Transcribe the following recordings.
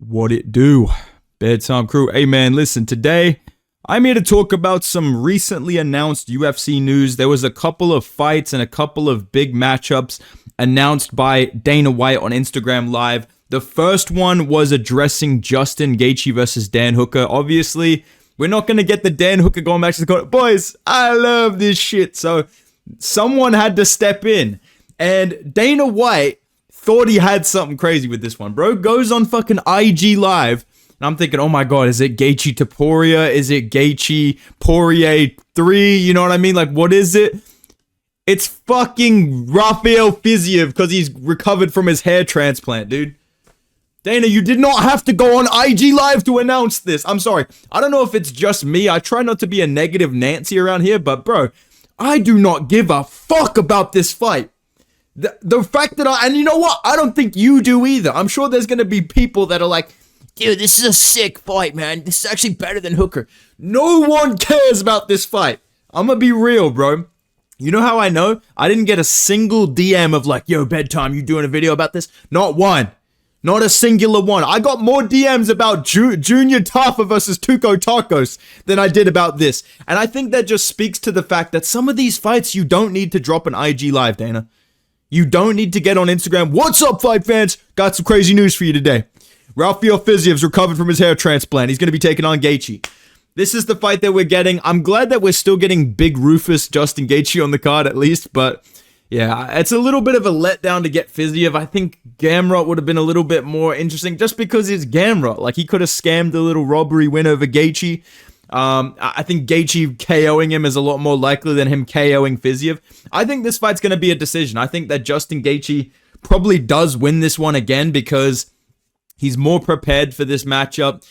What it do? Bedtime crew. Hey man, listen, today I'm here to talk about some recently announced UFC news. There was a couple of fights and a couple of big matchups announced by Dana White on Instagram Live. The first one was addressing Justin Gaethje versus Dan Hooker. Obviously, we're not going to get the Dan Hooker going back to the court. Boys, I love this shit. So someone had to step in. And Dana White thought he had something crazy with this one. Bro goes on fucking IG Live. And I'm thinking, oh my God, is it Gaethje Topuria? Is it Gaethje Poirier 3? You know what I mean? Like, what is it? It's fucking Rafael Fiziev because he's recovered from his hair transplant, dude. Dana, you did not have to go on IG Live to announce this. I'm sorry. I don't know if it's just me. I try not to be a negative Nancy around here, but bro, I do not give a fuck about this fight. The fact that and you know what? I don't think you do either. I'm sure there's going to be people that are like, dude, this is a sick fight, man. This is actually better than Hooker. No one cares about this fight. I'm going to be real, bro. You know how I know? I didn't get a single DM of like, yo, bedtime, you doing a video about this? Not one. Not a singular one. I got more DMs about Junior Tafa versus Tuco Tacos than I did about this. And I think that just speaks to the fact that some of these fights, you don't need to drop an IG Live, Dana. You don't need to get on Instagram. What's up, fight fans? Got some crazy news for you today. Rafael Fiziev's recovered from his hair transplant. He's going to be taking on Gaethje. This is the fight that we're getting. I'm glad that we're still getting Big Rufus, Justin Gaethje on the card at least, but yeah, it's a little bit of a letdown to get Fiziev. I think Gamrot would have been a little bit more interesting just because it's Gamrot. Like, he could have scammed a little robbery win over Gaethje. I think Gaethje KOing him is a lot more likely than him KOing Fiziev. I think this fight's going to be a decision. I think that Justin Gaethje probably does win this one again because he's more prepared for this matchup.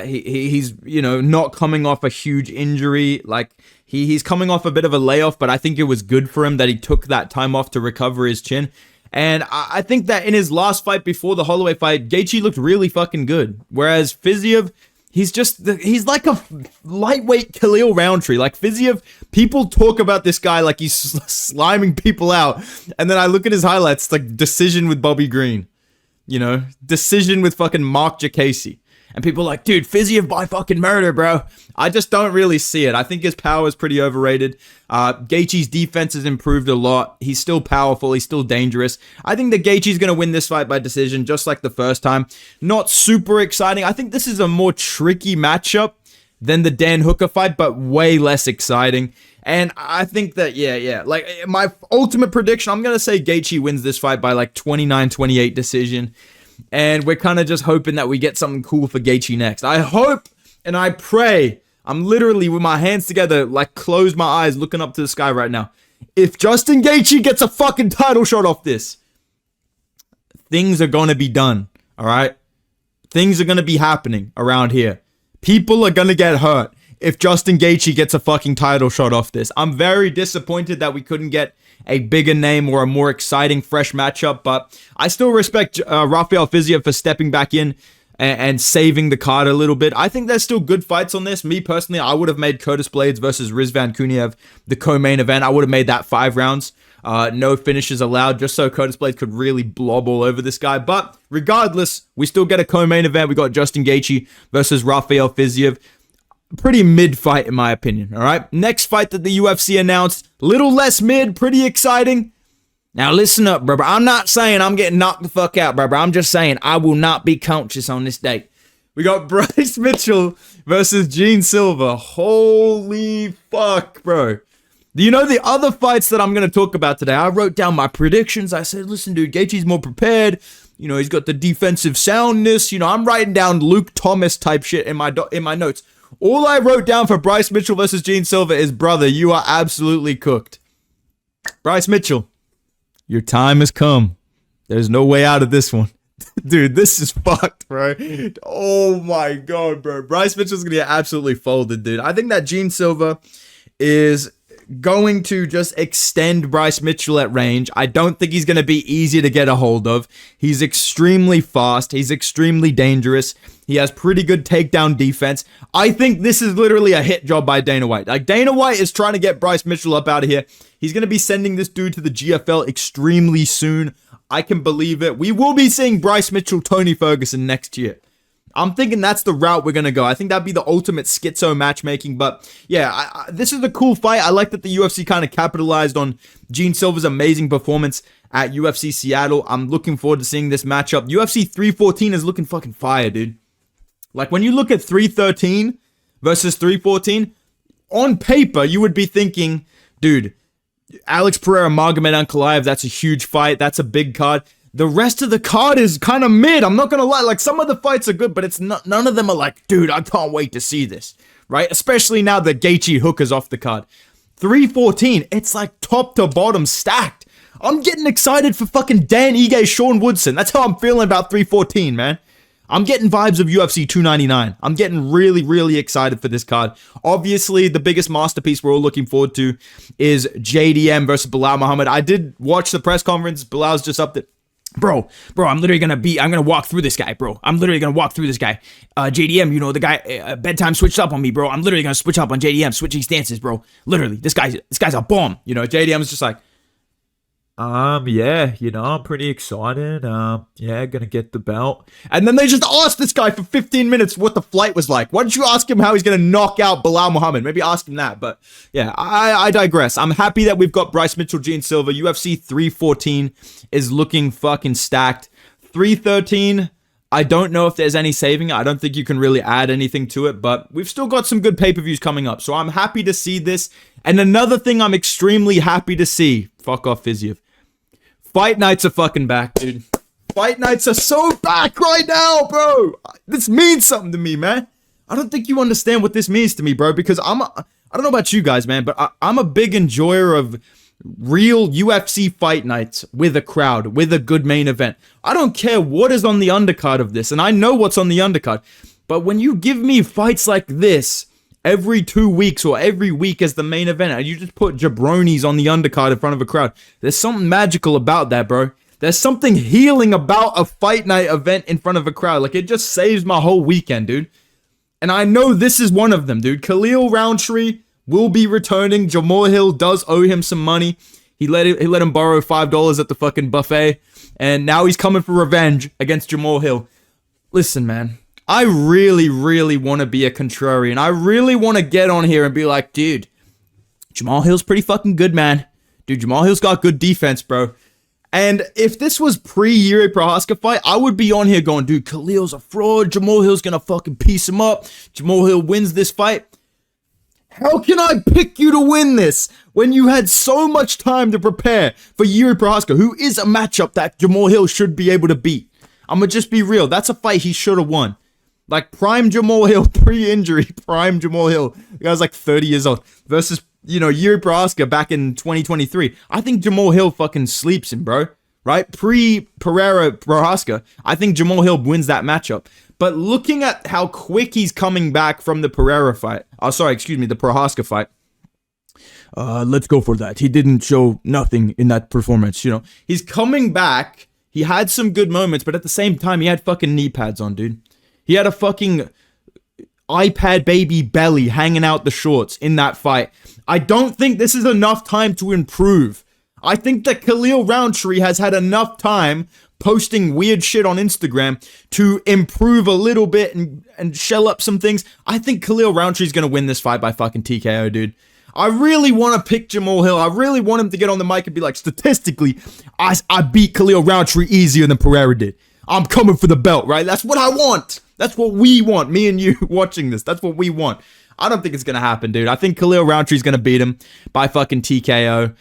He's, you know, not coming off a huge injury. Like, he's coming off a bit of a layoff, but I think it was good for him that he took that time off to recover his chin. And I think that in his last fight before the Holloway fight, Gaethje looked really fucking good. Whereas Fiziev, he's like a lightweight Khalil Rountree. Like, Fiziev, people talk about this guy like he's sliming people out. And then I look at his highlights, like decision with Bobby Green. You know, decision with fucking Mark Jacasey. And people are like, dude, Fiziev by fucking murder, bro. I just don't really see it. I think his power is pretty overrated. Gaethje's defense has improved a lot. He's still powerful. He's still dangerous. I think that Gaethje's going to win this fight by decision, just like the first time. Not super exciting. I think this is a more tricky matchup than the Dan Hooker fight, but way less exciting. And I think that, yeah. Like, my ultimate prediction, I'm going to say Gaethje wins this fight by like 29-28 decision. And we're kind of just hoping that we get something cool for Gaethje next. I hope and I pray. I'm literally with my hands together, like close my eyes, looking up to the sky right now. If Justin Gaethje gets a fucking title shot off this, things are going to be done, all right? Things are going to be happening around here. People are going to get hurt if Justin Gaethje gets a fucking title shot off this. I'm very disappointed that we couldn't get a bigger name or a more exciting, fresh matchup, but I still respect Rafael Fiziev for stepping back in and saving the card a little bit. I think there's still good fights on this. Me, personally, I would have made Curtis Blaydes versus Rizvan Kuniev the co-main event. I would have made that 5 rounds. No finishes allowed, just so Curtis Blaydes could really blob all over this guy. But regardless, we still get a co-main event. We got Justin Gaethje versus Rafael Fiziev. Pretty mid fight, in my opinion, all right? Next fight that the UFC announced, little less mid, pretty exciting. Now, listen up, brother. I'm not saying I'm getting knocked the fuck out, brother. I'm just saying I will not be conscious on this date. We got Bryce Mitchell versus Gene Silva. Holy fuck, bro. Do you know the other fights that I'm going to talk about today? I wrote down my predictions. I said, listen, dude, Gaethje's more prepared. You know, he's got the defensive soundness. You know, I'm writing down Luke Thomas type shit in my notes. All I wrote down for Bryce Mitchell versus Gene Silva is, brother, you are absolutely cooked. Bryce Mitchell, your time has come. There's no way out of this one. Dude, this is fucked, bro. Oh my God, bro. Bryce Mitchell's going to get absolutely folded, dude. I think that Gene Silva is going to just extend Bryce Mitchell at range. I don't think he's going to be easy to get a hold of. He's extremely fast. He's extremely dangerous. He has pretty good takedown defense. I think this is literally a hit job by Dana White. Like, Dana White is trying to get Bryce Mitchell up out of here. He's going to be sending this dude to the GFL extremely soon. I can believe it. We will be seeing Bryce Mitchell, Tony Ferguson next year. I'm thinking that's the route we're going to go. I think that'd be the ultimate schizo matchmaking. But yeah, this is a cool fight. I like that the UFC kind of capitalized on Gene Silver's amazing performance at UFC Seattle. I'm looking forward to seeing this matchup. UFC 314 is looking fucking fire, dude. Like, when you look at 313 versus 314, on paper, you would be thinking, dude, Alex Pereira, Magomed Ankalaev, that's a huge fight. That's a big card. The rest of the card is kind of mid. I'm not going to lie. Like, some of the fights are good, but it's not, none of them are like, dude, I can't wait to see this, right? Especially now that Gaethje Hooker's off the card. 314, it's like top to bottom stacked. I'm getting excited for fucking Dan Ige, Sean Woodson. That's how I'm feeling about 314, man. I'm getting vibes of UFC 299. I'm getting really, really excited for this card. Obviously, the biggest masterpiece we're all looking forward to is JDM versus Bilal Muhammad. I did watch the press conference. Bilal's just up there. Bro, I'm literally gonna walk through this guy, bro. I'm literally gonna walk through this guy. JDM, you know, the guy, bedtime switched up on me, bro. I'm literally gonna switch up on JDM, switching stances, bro. Literally, this guy's a bomb. You know, JDM's just like, yeah, you know, I'm pretty excited. Yeah, gonna get the belt. And then they just asked this guy for 15 minutes what the flight was like. Why don't you ask him how he's gonna knock out Bilal Muhammad? Maybe ask him that. But yeah, I digress. I'm happy that we've got Bryce Mitchell, Gene Silver. UFC 314 is looking fucking stacked. 313, I don't know if there's any saving. I don't think you can really add anything to it, but we've still got some good pay-per-views coming up. So I'm happy to see this. And another thing I'm extremely happy to see, fuck off Fiziev, Fight nights are fucking back, dude. Fight nights are so back right now, bro. This means something to me, man. I don't think you understand what this means to me, bro, because I don't know about you guys, man, but I'm a big enjoyer of real UFC fight nights with a crowd, with a good main event. I don't care what is on the undercard of this, and I know what's on the undercard, but when you give me fights like this every 2 weeks or every week as the main event, and you just put jabronis on the undercard in front of a crowd, there's something magical about that, bro. There's something healing about a fight night event in front of a crowd. Like, it just saves my whole weekend, dude. And I know this is one of them, dude. Khalil Rountree will be returning. Jamal Hill does owe him some money. He let him borrow $5 at the fucking buffet, and now he's coming for revenge against Jamal Hill. Listen, man, I really, really want to be a contrarian. I really want to get on here and be like, dude, Jamal Hill's pretty fucking good, man. Dude, Jamal Hill's got good defense, bro. And if this was pre-Yuri Prohaska fight, I would be on here going, dude, Khalil's a fraud. Jamal Hill's going to fucking piece him up. Jamal Hill wins this fight. How can I pick you to win this when you had so much time to prepare for Yuri Prohaska, who is a matchup that Jamal Hill should be able to beat? I'm going to just be real. That's a fight he should have won. Like, prime Jamal Hill, pre-injury, prime Jamal Hill. The guy's like 30 years old. Versus, you know, Yuri Prohaska back in 2023. I think Jamal Hill fucking sleeps him, bro. Right? Pre-Pereira Prohaska, I think Jamal Hill wins that matchup. But looking at how quick he's coming back from the Pereira fight. Oh, sorry, excuse me, the Prohaska fight. Let's go for that. He didn't show nothing in that performance, you know. He's coming back. He had some good moments, but at the same time, he had fucking knee pads on, dude. He had a fucking iPad baby belly hanging out the shorts in that fight. I don't think this is enough time to improve. I think that Khalil Rountree has had enough time posting weird shit on Instagram to improve a little bit and shell up some things. I think Khalil Rountree is going to win this fight by fucking TKO, dude. I really want to pick Jamal Hill. I really want him to get on the mic and be like, statistically, I beat Khalil Rountree easier than Pereira did. I'm coming for the belt, right? That's what I want. That's what we want. Me and you watching this. That's what we want. I don't think it's going to happen, dude. I think Khalil Rountree is going to beat him by fucking TKO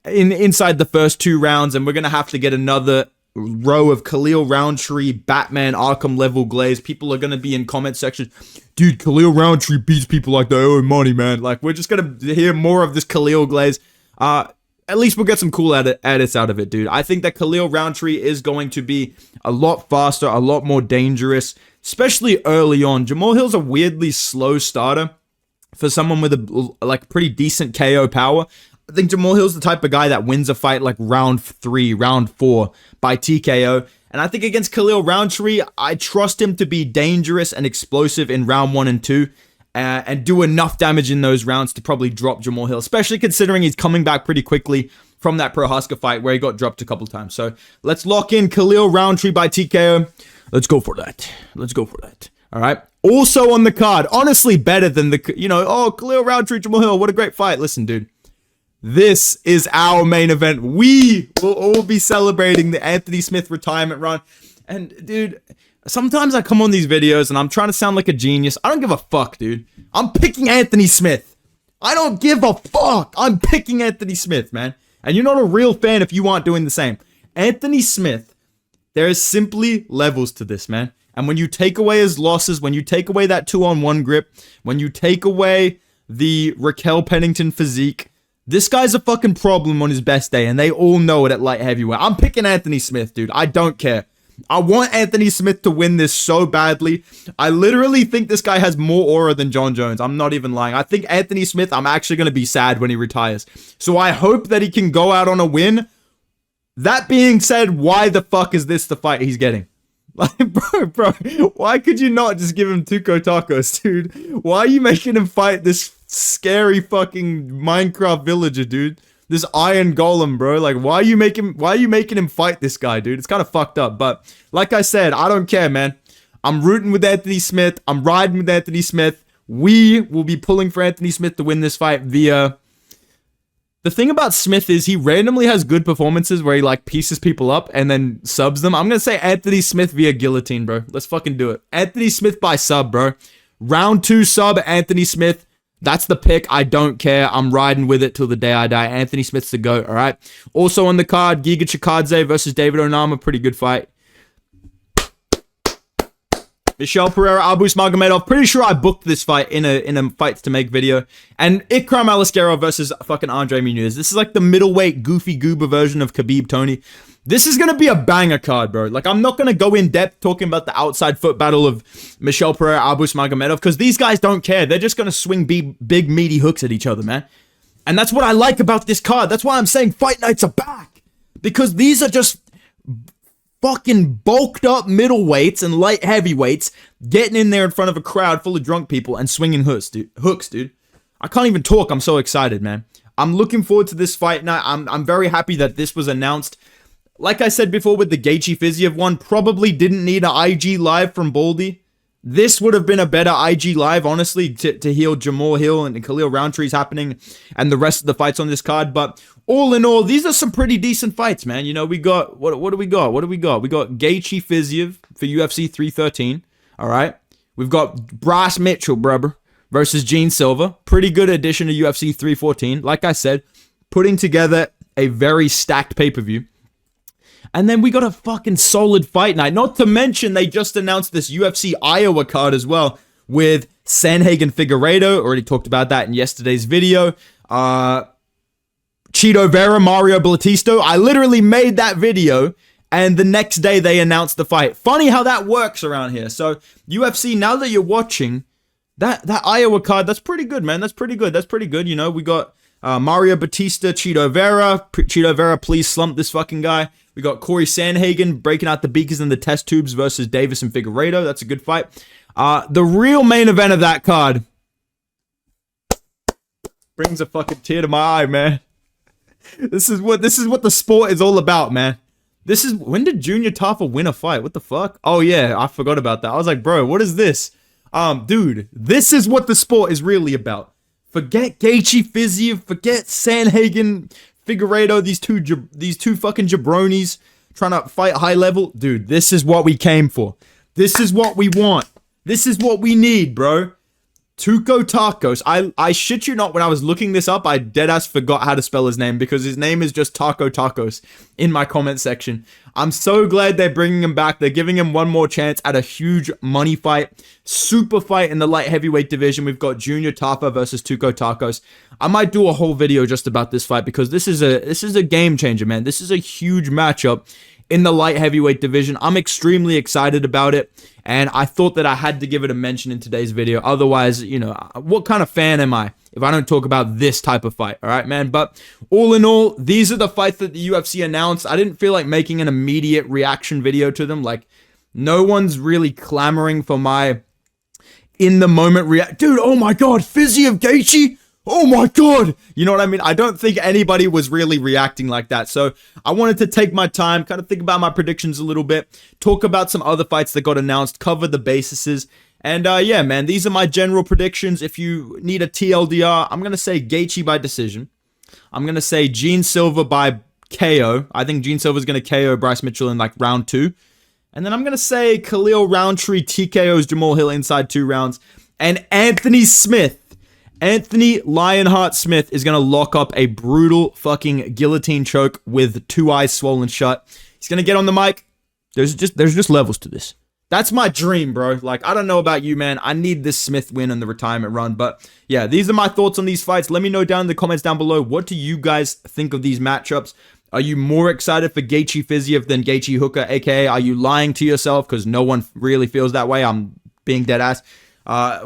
inside the first 2 rounds, and we're going to have to get another row of Khalil Rountree, Batman, Arkham level glaze. People are going to be in comment sections. Dude, Khalil Rountree beats people like they owe him money, man. Like, we're just going to hear more of this Khalil glaze. At least we'll get some cool edits out of it, dude. I think that Khalil Rountree is going to be a lot faster, a lot more dangerous, especially early on. Jamal Hill's a weirdly slow starter for someone with a pretty decent KO power. I think Jamal Hill's the type of guy that wins a fight like round 3, round 4 by TKO. And I think against Khalil Rountree, I trust him to be dangerous and explosive in round 1 and 2. And do enough damage in those rounds to probably drop Jamal Hill, especially considering he's coming back pretty quickly from that Prohaska fight where he got dropped a couple times. So let's lock in Khalil Rountree by TKO. Let's go for that. Let's go for that. All right. Also on the card, honestly better than the, oh, Khalil Rountree, Jamal Hill, what a great fight. Listen, dude. This is our main event. We will all be celebrating the Anthony Smith retirement run. And, dude, sometimes I come on these videos and I'm trying to sound like a genius. I don't give a fuck, dude. I'm picking Anthony Smith. I don't give a fuck. I'm picking Anthony Smith, man. And you're not a real fan if you aren't doing the same. Anthony Smith, there is simply levels to this, man. And when you take away his losses, when you take away that 2-on-1 grip, when you take away the Raquel Pennington physique, this guy's a fucking problem on his best day, and they all know it at light heavyweight. I'm picking Anthony Smith, dude. I don't care. I want Anthony Smith to win this so badly. I literally think this guy has more aura than John Jones. I'm not even lying. I think Anthony Smith, I'm actually going to be sad when he retires. So I hope that he can go out on a win. That being said, why the fuck is this the fight he's getting? Like, bro, why could you not just give him Tuco Tacos, dude? Why are you making him fight this scary fucking Minecraft villager, dude? This iron golem, bro. Like, why are you making him fight this guy, dude? It's kind of fucked up. But like I said, I don't care, man. I'm rooting with Anthony Smith. I'm riding with Anthony Smith. We will be pulling for Anthony Smith to win this fight via... The thing about Smith is he randomly has good performances where he like pieces people up and then subs them. I'm going to say Anthony Smith via guillotine, bro. Let's fucking do it. Anthony Smith by sub, bro. Round 2 sub, Anthony Smith. That's the pick. I don't care. I'm riding with it till the day I die. Anthony Smith's the GOAT, all right? Also on the card, Giga Chikadze versus David Onama. Pretty good fight. Michel Pereira, Abus Magomedov. Pretty sure I booked this fight in a fights to make video. And Ikram Aliskerov versus fucking Andre Muniz. This is like the middleweight goofy goober version of Khabib Tony. This is going to be a banger card, bro. Like, I'm not going to go in depth talking about the outside foot battle of Michel Pereira, Abus Magomedov, because these guys don't care. They're just going to swing big meaty hooks at each other, man. And that's what I like about this card. That's why I'm saying fight nights are back. Because these are just fucking bulked up middleweights and light heavyweights getting in there in front of a crowd full of drunk people and swinging hooks, dude. I can't even talk. I'm so excited, man. I'm looking forward to this fight night. I'm very happy that this was announced. Like I said before with the Gaethje Fiziev one, probably didn't need an IG live from Baldy. This would have been a better IG live, honestly, to heal Jamal Hill and Khalil Rountree's happening and the rest of the fights on this card. But all in all, these are some pretty decent fights, man. You know, we got, what do we got? We got Gaethje Fiziev for UFC 313, all right? We've got Bryce Mitchell, brother, versus Gene Silva. Pretty good addition to UFC 314. Like I said, putting together a very stacked pay-per-view. And then we got a fucking solid fight night. Not to mention, they just announced this UFC Iowa card as well with Sanhagen Figueiredo. Already talked about that in yesterday's video. Chito Vera, Mario Batisto. I literally made that video, and the next day they announced the fight. Funny how that works around here. So, UFC, now that you're watching, that Iowa card, that's pretty good, man. That's pretty good. You know, we got Mario Batista, Chito Vera. Chito Vera, please slump this fucking guy. We got Corey Sanhagen breaking out the beakers and the test tubes versus Davis and Figueiredo. That's a good fight. The real main event of that card brings a fucking tear to my eye, man. This is what the sport is all about, man. When did Junior Tafa win a fight? What the fuck? Oh yeah, I forgot about that. I was like, bro, what is this? Dude, this is what the sport is really about. Forget Gaethje Fiziev, forget Sanhagen Figueiredo, these two fucking jabronis trying to fight high level. Dude, this is what we came for. This is what we want. This is what we need, bro. Tuco Tacos. I shit you not, when I was looking this up, I deadass forgot how to spell his name because his name is just Taco Tacos in my comment section. I'm so glad they're bringing him back. They're giving him one more chance at a huge money fight. Super fight in the light heavyweight division. We've got Junior Tafa versus Tuco Tacos. I might do a whole video just about this fight because this is a game changer, man. This is a huge matchup in the light heavyweight division. I'm extremely excited about it, and I thought that I had to give it a mention in today's video. Otherwise, you know, what kind of fan am I if I don't talk about this type of fight? All right, man. But all in all, these are the fights that the UFC announced. I didn't feel like making an immediate reaction video to them. Like, no one's really clamoring for my in the moment react. Dude, oh my god, Fiziev Gaethje. Oh my god! You know what I mean? I don't think anybody was really reacting like that. So I wanted to take my time, kind of think about my predictions a little bit, talk about some other fights that got announced, cover the bases, And yeah, man, these are my general predictions. If you need a TLDR, I'm going to say Gaethje by decision. I'm going to say Gene Silva by KO. I think Gene Silva's going to KO Bryce Mitchell in like round 2. And then I'm going to say Khalil Rountree TKOs Jamal Hill inside 2 rounds. And Anthony Lionheart Smith is going to lock up a brutal fucking guillotine choke with 2 eyes swollen shut. He's going to get on the mic. There's just levels to this. That's my dream, bro. Like, I don't know about you, man. I need this Smith win on the retirement run. But yeah, these are my thoughts on these fights. Let me know down in the comments down below. What do you guys think of these matchups? Are you more excited for Gaethje Fiziev than Gaethje Hooker, aka are you lying to yourself because no one really feels that way? I'm being dead ass.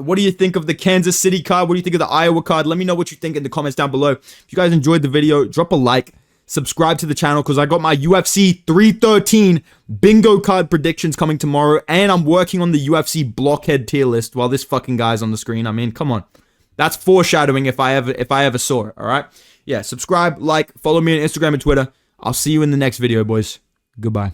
What do you think of the Kansas City card? What do you think of the Iowa card? Let me know what you think in the comments down below. If you guys enjoyed the video, drop a like. Subscribe to the channel because I got my UFC 313 bingo card predictions coming tomorrow. And I'm working on the UFC blockhead tier list while this fucking guy's on the screen. I mean, come on. That's foreshadowing if I ever saw it, all right? Yeah, subscribe, like, follow me on Instagram and Twitter. I'll see you in the next video, boys. Goodbye.